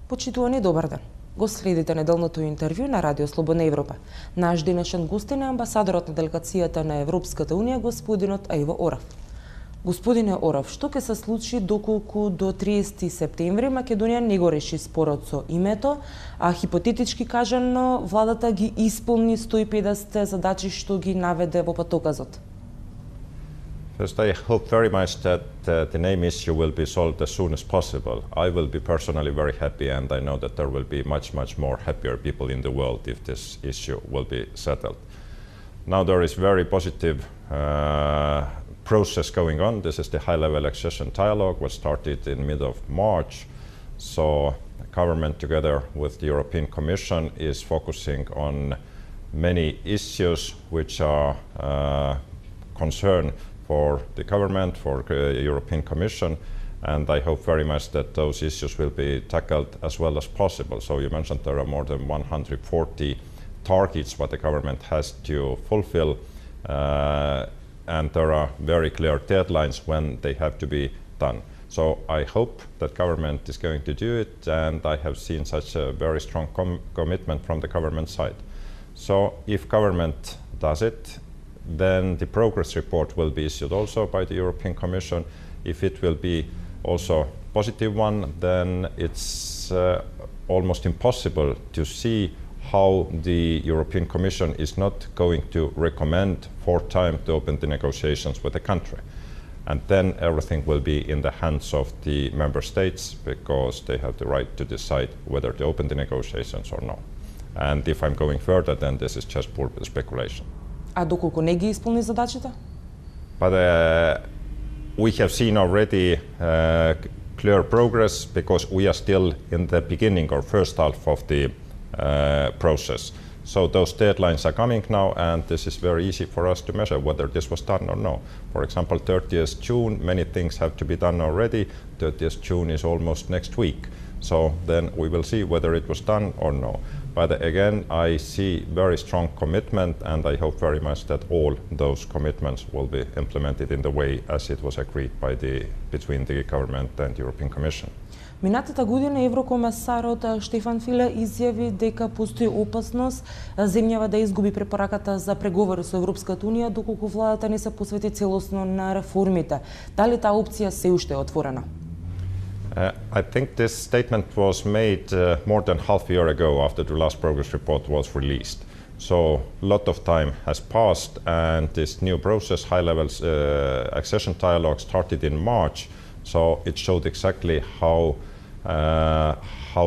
Почитувани, добар ден. Го следите неделното интервју на Радио Слободна Европа. Наш денешен гостин е амбасадорот на делегацијата на Европската Унија, господинот Аиво Орав. Господине Орав, што ќе се случи доколку до 30 септември Македонија не го реши спорот со името, а хипотетички кажано, владата ги исполни 150 задачи што ги наведе во патоказот? First, I hope very much that the name issue will be solved as soon as possible. I will be personally very happy, and I know that there will be much more happier people in the world if this issue will be settled. Now there is very positive process going on. This is the high-level accession dialogue, which started in mid of March. So the government, together with the European Commission, is focusing on many issues which are concern for the government, for the European Commission, and I hope very much that those issues will be tackled as well as possible. So you mentioned there are more than 140 targets what the government has to fulfill, and there are very clear deadlines when they have to be done. So I hope that government is going to do it, and I have seen such a very strong commitment from the government side. So if government does it, then the progress report will be issued also by the European Commission. If it will be also a positive one, then it's almost impossible to see how the European Commission is not going to recommend fourth time to open the negotiations with the country. And then everything will be in the hands of the member states, because they have the right to decide whether to open the negotiations or not. And if I'm going further, then this is just poor speculation. А доколку не ги исполни задачите? But we have seen already clear progress, because we are still in the beginning or first half of the process. So those deadlines are coming now, and this is very easy for us to measure whether this was done or no. For example, 30th June, many things have to be done already. 30th June is almost next week. So then we will see whether it was done or no. But again, I see very strong commitment, and I hope very much that all those commitments will be implemented in the way as it was agreed between the government and the European Commission. Минатата година еврокомесарот Штефан Филе изјави дека постои опасност земјава да изгуби препораката за преговори со Европската Унија доколку владата не се посвети целосно на реформите. Дали таа опција се уште е отворена? I think this statement was made more than half a year ago after the last progress report was released. So a lot of time has passed, and this new process, high-level accession dialogue, started in March. So it showed exactly how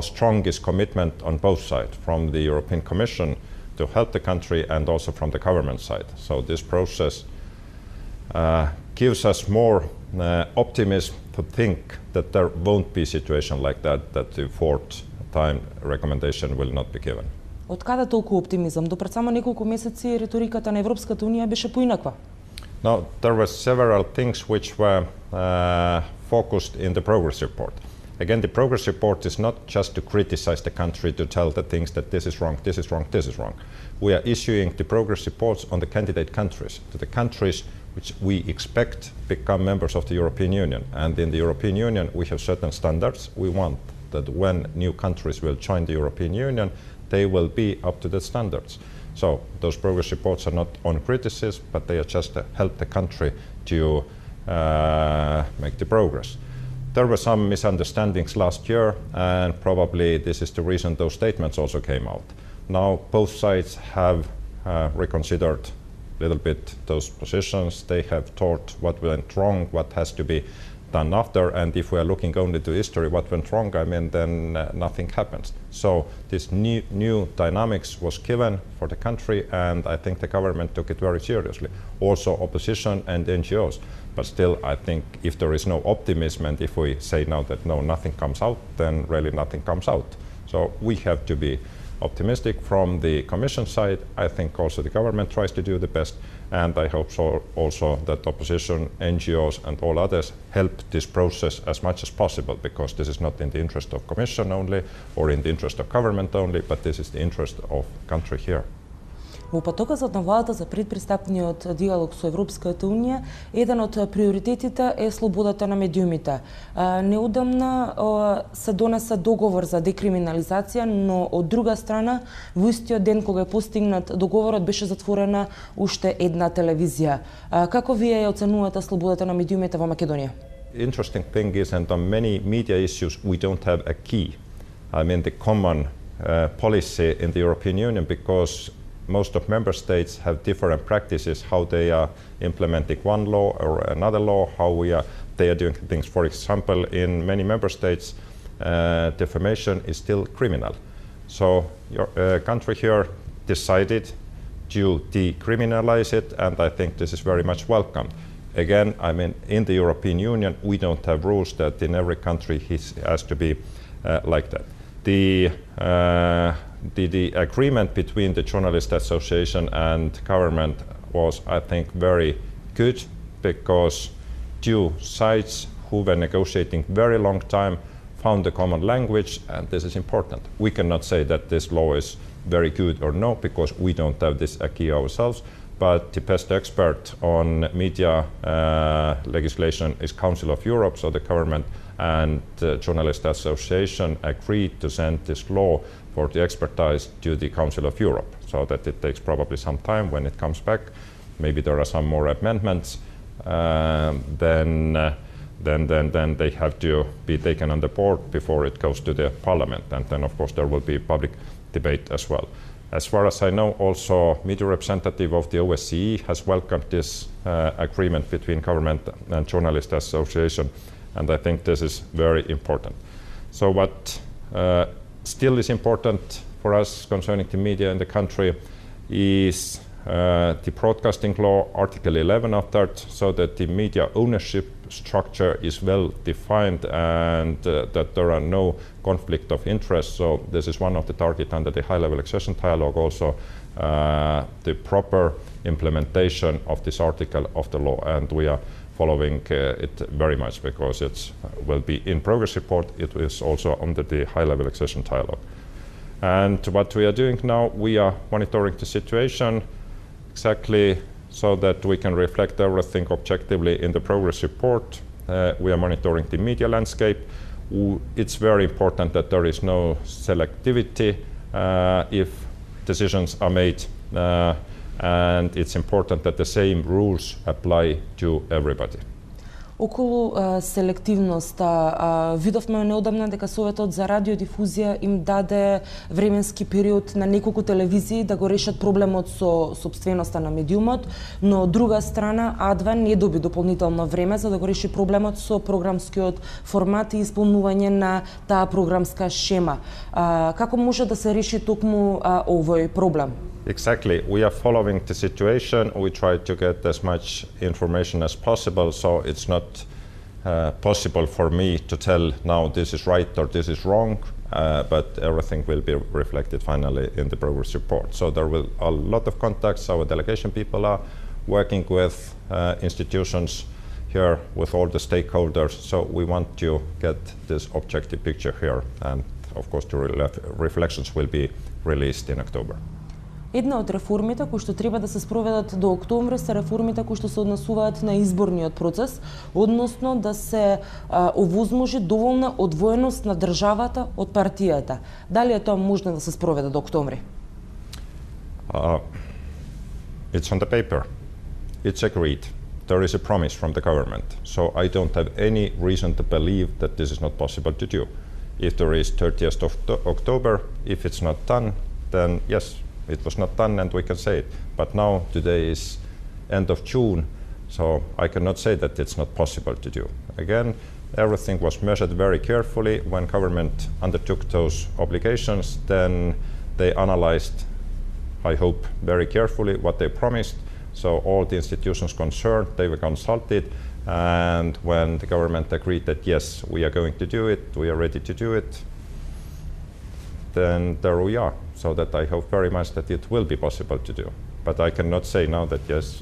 strong is commitment on both sides, from the European Commission to help the country and also from the government side. So this process gives us more optimism to think that there won't be a situation like that the fourth time recommendation will not be given. Од каде толку оптимизам? До пред само неколку месеци риториката на Европската Унија беше поинаква. Now, there were several things which were focused in the progress report. Again, the progress report is not just to criticize the country, to tell the things that this is wrong, this is wrong, this is wrong. We are issuing the progress reports on the candidate countries, to the countries which we expect become members of the European Union. And in the European Union, we have certain standards. We want that when new countries will join the European Union, they will be up to the standards. So those progress reports are not on criticism, but they are just to help the country to make the progress. There were some misunderstandings last year, and probably this is the reason those statements also came out. Now both sides have reconsidered a little bit those positions. They have thought what went wrong, what has to be done after, and if we are looking only to history, what went wrong, I mean, then nothing happens. So this new dynamics was given for the country, and I think the government took it very seriously. Also opposition and NGOs. But still, I think if there is no optimism, and if we say now that no, nothing comes out, then really nothing comes out. So we have to be optimistic from the Commission side. I think also the government tries to do the best, and I hope so also that opposition, NGOs and all others help this process as much as possible, because this is not in the interest of Commission only or in the interest of government only, but this is the interest of country here. Во патокот на владата за предпристапниот диалог со Европската унија, еден од приоритетите е слободата на медиумите. Неодамна се донесе договор за декриминализација, но од друга страна, во истиот ден кога е постигнат договорот, беше затворена уште една телевизија. Како вие ја оценувате слободата на медиумите во Македонија? Interesting thing is, and on many media issues, we don't have a key. I mean, the common policy in the European Union, because most of member states have different practices, how they are implementing one law or another law, how they are doing things. For example, in many member states, defamation is still criminal. So your country here decided to decriminalize it, and I think this is very much welcome. Again, I mean, in the European Union, we don't have rules that in every country has to be like that. The agreement between the Journalist Association and government was, I think, very good, because two sides who were negotiating very long time found a common language, and this is important. We cannot say that this law is very good or no, because we don't have this acquis ourselves, but the best expert on media legislation is Council of Europe, so the government and the Journalist Association agreed to send this law for the expertise to the Council of Europe, so that it takes probably some time when it comes back. Maybe there are some more amendments, then they have to be taken on the board before it goes to the parliament, and then of course there will be public debate as well. As far as I know, also media representative of the OSCE has welcomed this agreement between government and Journalist Association, and I think this is very important. So what still is important for us concerning the media in the country is the broadcasting law, Article 11 of that, so that the media ownership structure is well defined, and that there are no conflict of interest. So this is one of the targets under the high-level accession dialogue, also the proper implementation of this article of the law, and we are following it very much, because it will be in progress report. It is also under the high-level accession dialogue. And what we are doing now, we are monitoring the situation exactly so that we can reflect everything objectively in the progress report. We are monitoring the media landscape. It's very important that there is no selectivity if decisions are made, and it's important that the same rules apply to everybody. Околу селективноста, видовме неодамна дека Советот за радиодифузија им даде временски период на неколку телевизии да го решат проблемот со собственоста на медиумот, но од друга страна А2 не доби дополнително време за да го реши проблемот со програмскиот формат и исполнување на таа програмска шема. Како може да се реши токму овој проблем? Exactly. We are following the situation. We try to get as much information as possible, so it's not possible for me to tell now this is right or this is wrong, but everything will be reflected finally in the progress report. So there will a lot of contacts. Our delegation people are working with institutions here, with all the stakeholders, so we want to get this objective picture here, and of course the reflections will be released in October. Една од реформите кои што треба да се спроведат до октомври се реформите кои што се однесуваат на изборниот процес, односно да се овозможи доволна одвоеност на државата од партијата. Дали е тоа можно да се спроведе до октомври? It's on the paper. It's agreed. There is a promise from the government. So I don't have any reason to believe that this is not possible to do. If there is 30th of October, if it's not done, then yes, it was not done and we can say it. But now, today is end of June, so I cannot say that it's not possible to do. Again, everything was measured very carefully. When government undertook those obligations, then they analyzed, I hope, very carefully what they promised. So all the institutions concerned, they were consulted, and when the government agreed that yes, we are going to do it, we are ready to do it, then there we are. So that I hope very much that it will be possible to do. But I cannot say now that yes,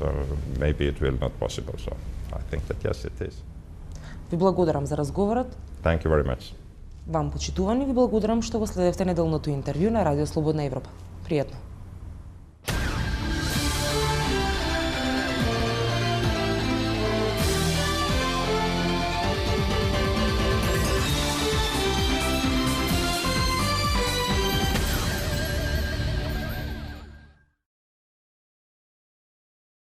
maybe it will not possible. So I think that yes, it is. Ви благодарам за разговорот. Thank you very much. Вам почитувани, ви благодарам што го следевте неделното интервју на Радио Слободна Европа. Пријатно.